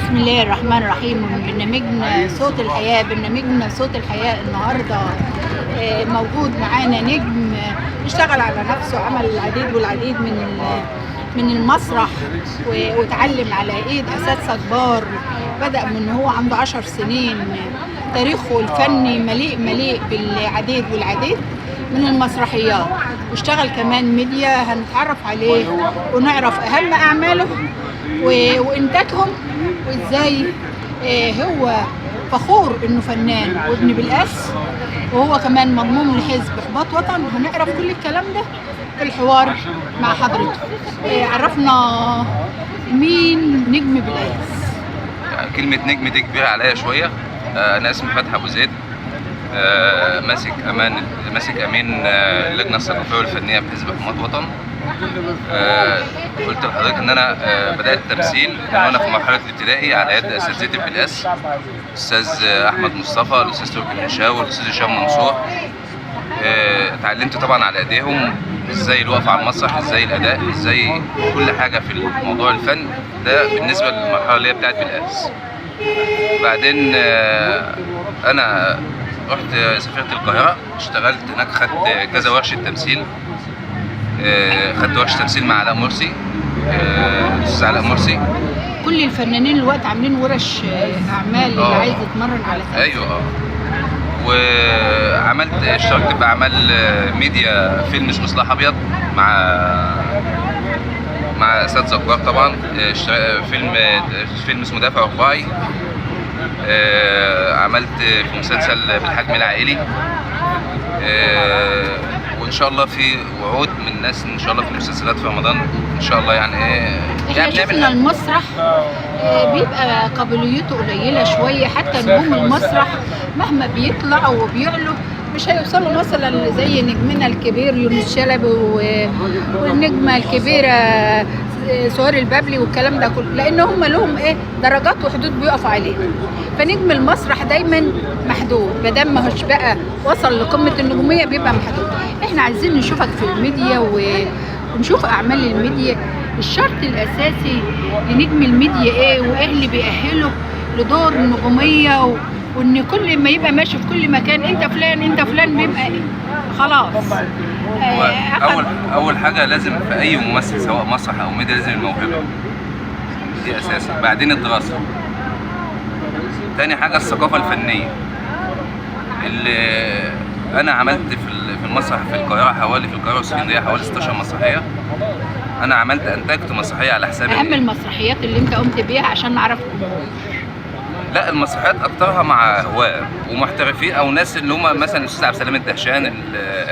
بسم الله الرحمن الرحيم. برنامجنا صوت الحياة، برنامجنا صوت الحياة النهاردة موجود معانا نجم اشتغل على نفسه، عمل العديد والعديد من المسرح واتعلم على ايد اساتذه كبار. بدأ من هو عنده 10 سنين. تاريخه الفني مليء بالعديد والعديد من المسرحيات، واشتغل كمان ميديا. هنتعرف عليه ونعرف اهم اعماله وانتاجهم، وازاي هو فخور انه فنان وابن بالقاس، وهو كمان مضموم لحزب احباط وطن. هنعرف كل الكلام ده في الحوار مع حضرته. عرفنا مين نجم بالقاس. كلمة نجم دي كبيرة عليا شوية. أنا اسمي فتحي أبو زيد، ماسك أمين اللجنة الثقافية والفنية بحزب احباط وطن. قلت لحضرتك إن أنا بدأت التمثيل من وأنا في مرحلة الابتدائي على يد أساتذتي في بالقاس، الأستاذ أحمد مصطفى، الأستاذ تركي المنشاوي، الأستاذ هشام منصور. اتعلمت طبعا على ايديهم ازاي الوقفه على المسرح، ازاي الاداء، ازاي كل حاجه في موضوع الفن ده بالنسبه للمرحله اللي هي بتاعت بالقاس. بعدين انا رحت سافرت القاهره، اشتغلت هناك، خدت كذا ورشه تمثيل. خدت ورشه تمثيل مع علاء مرسي، الاستاذ علاء مرسي. كل الفنانين الوقت عاملين ورش اعمال اللي عايز يتمرن على كده. ايوه. اشتركت باعمال ميديا، فيلم اسمه سلاح ابيض مع اساتذه كبار طبعا. فيلم اسمه دافع رباعي. عملت في مسلسل بالحجم العائلي. وان شاء الله في وعود من الناس ان شاء الله في المسلسلات في رمضان ان شاء الله. احنا شفنا المسرح بيبقى قابليته قليله شويه، حتى نجوم المسرح مهما بيطلعوا وبيعلوا مش هيوصلوا مثلا زي نجمنا الكبير يونس شلبي والنجمه الكبيره سهير البابلي والكلام ده كله، لان هم لهم درجات وحدود بيقفوا عليها. فنجم المسرح دايما محدود، ما دام ما هوش بقى وصل لقمه النجوميه بيبقى محدود. احنا عايزين نشوفك في الميديا ونشوف اعمال الميديا. الشرط الاساسي لنجم الميديا وايه اللي بيأهله لدور النجوميه، وان كل ما يبقى ماشي في كل مكان انت فلان انت فلان بيبقى خلاص. اول حاجه لازم في اي ممثل سواء مسرح او ميديا لازم الموهبه دي اساسي، بعدين الدراسه، تاني حاجه الثقافه الفنيه. اللي انا عملت في المسرح في القاهره في القاهره واسكندريه حوالي 16 مسرحيه. انا انتجت مسرحيه على حسابي. اهم المسرحيات اللي انت قمت بيها عشان نعرف. لا، المسرحيات اكترها مع هواة ومحترفين او ناس اللي هم مثلا الاستاذ عبد السلام الدهشان،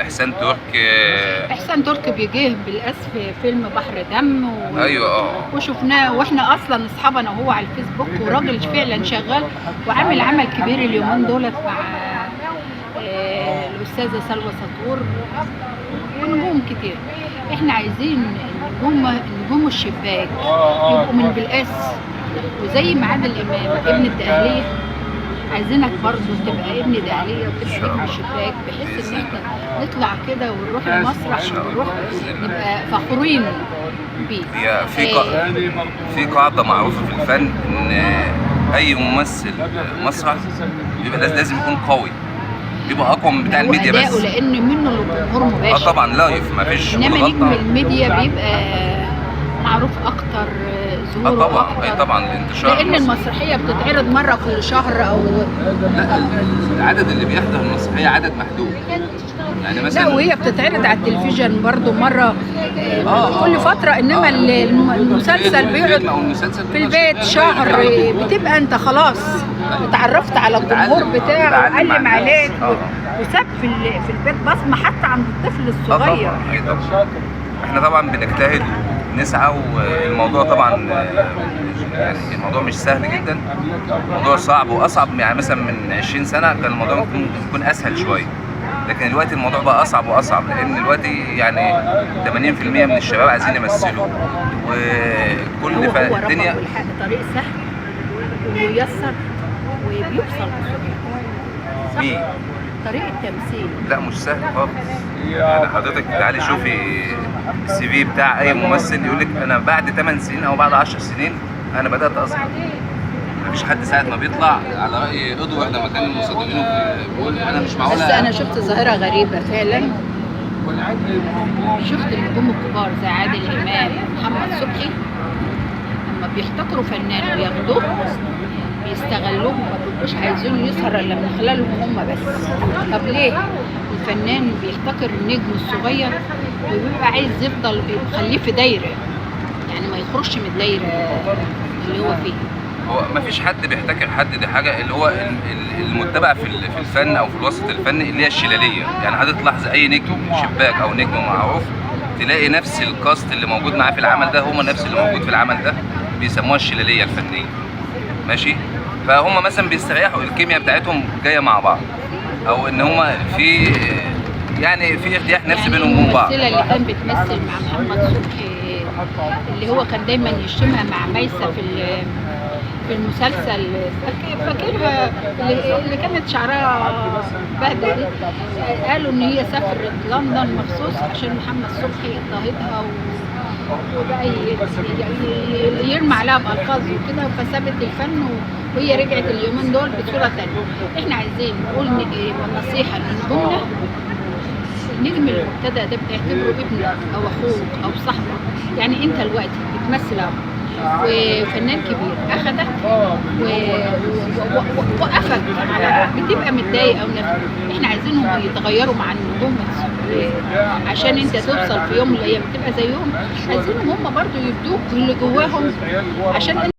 احسان ترك بيجيه بالقاس في فيلم بحر دم ايوه وشفناه، واحنا اصلا اصحاب انا وهو على الفيسبوك، وراجل فعلا شغال وعامل عمل كبير اليومين دولت مع الاستاذه سلوى سطور ونجوم كتير. احنا عايزين نجوم الشباك يبقوا من بالقاس، وزي ما عادل امام ابن الدقهليه عايزينك برضه تبقى ابن دقهليه وتبقى ابن الشباك، بحيث ان احنا نطلع كده ونروح المسرح ونروح نبقى فخورين بيه. في قاعده معروفه في الفن ان اي ممثل مسرح بيبقى لازم يكون قوي، بيبقى اقوى من بتاع الميديا بس، لان منه الجمهور مباشر. طبعا لايف مفيش غلطه. انما نجم الميديا بيبقى معروف اكتر، ظهوره طبعا اكتر. طبعا الانتشار، لان المسرحيه بتتعرض مره كل شهر او لا، العدد اللي بيحضر المسرحيه عدد محدود. يعني مثلا لا، وهي بتتعرض على التلفزيون برضو مره كل فتره، انما المسلسل بيقعد في البيت شهر، بتبقى انت خلاص اتعرفت على الجمهور بتاعه وعلم عليك وساب في البيت بصمه حتى عند الطفل الصغير. احنا طبعا بنجتهد ونسعى، والموضوع طبعا يعني الموضوع مش سهل جدا، الموضوع صعب واصعب. يعني مثلا من 20 سنه كان الموضوع ممكن يكون اسهل شويه، لكن دلوقتي الموضوع بقى اصعب واصعب، لان دلوقتي يعني 80% من الشباب عايزين يمثلوا، وكل الدنيا طريق سهل وميسر وبيوصل صح. طريق التمثيل لا مش سهل خالص. يعني حضرتك تعالي شوفي السي في بتاع اي ممثل، يقول لك انا بعد 8 سنين او بعد 10 سنين انا بدات اظهر. مفيش حد ساعه ما بيطلع على راي قدوه لما كان المصادمين بيقول انا مش معقوله. بس انا شفت ظاهره غريبه فعلا، شفت النجوم الكبار زي عادل امام محمد صبحي لما بيحتكروا فنان وياخدوه بيستغلوه، ما بيبقوش عايزين يسهر الا من خلالهم هم بس. طب ليه؟ الفنان بيحتكر النجم الصغير وبيبقى عايز يفضل يخليه في دايره، يعني ما يخرجش من الدايره اللي هو فيه. هو مفيش حد بيحتكر حد، دي حاجه اللي هو المتبع في الفن او في الوسط الفني اللي هي الشلاليه. يعني هتلاحظ اي نجم شباك او نجم معروف تلاقي نفس الكاست اللي موجود معاه في العمل ده هم نفس اللي موجود في العمل ده، بيسموها الشلاليه الفنيه. ماشي؟ فهم مثلا بيستريحوا الكيمياء بتاعتهم جايه مع بعض، او ان هم في يعني في ارتياح نفسي بينهم وبين بعض. الممثله اللي كانت بتمثل مع محمد صبحي اللي هو كان دايما يشتمها مع ميسة في المسلسل، فاكرها اللي كانت شعرها بهدة دي، قالوا ان هي سافرت لندن مخصوص عشان محمد صبحي يضطهدها وبقى يرمى عليها بألفاظ وكده، فسابت الفن وهي رجعت اليومين دول بصورة تانية. احنا عايزين نقول نصيحة لنجومنا، النجم المبتدأ ده بتعتبره ابنك او اخوك او صاحبك، يعني انت دلوقتي بتمثل وفنان كبير اخدك ووقفك على بتبقى متضايق او نفسك. احنا عايزينهم يتغيروا مع النجوم عشان انت توصل في يوم من الايام تبقى زيهم. عايزينهم هم برضو يبدوك اللي جواهم عشان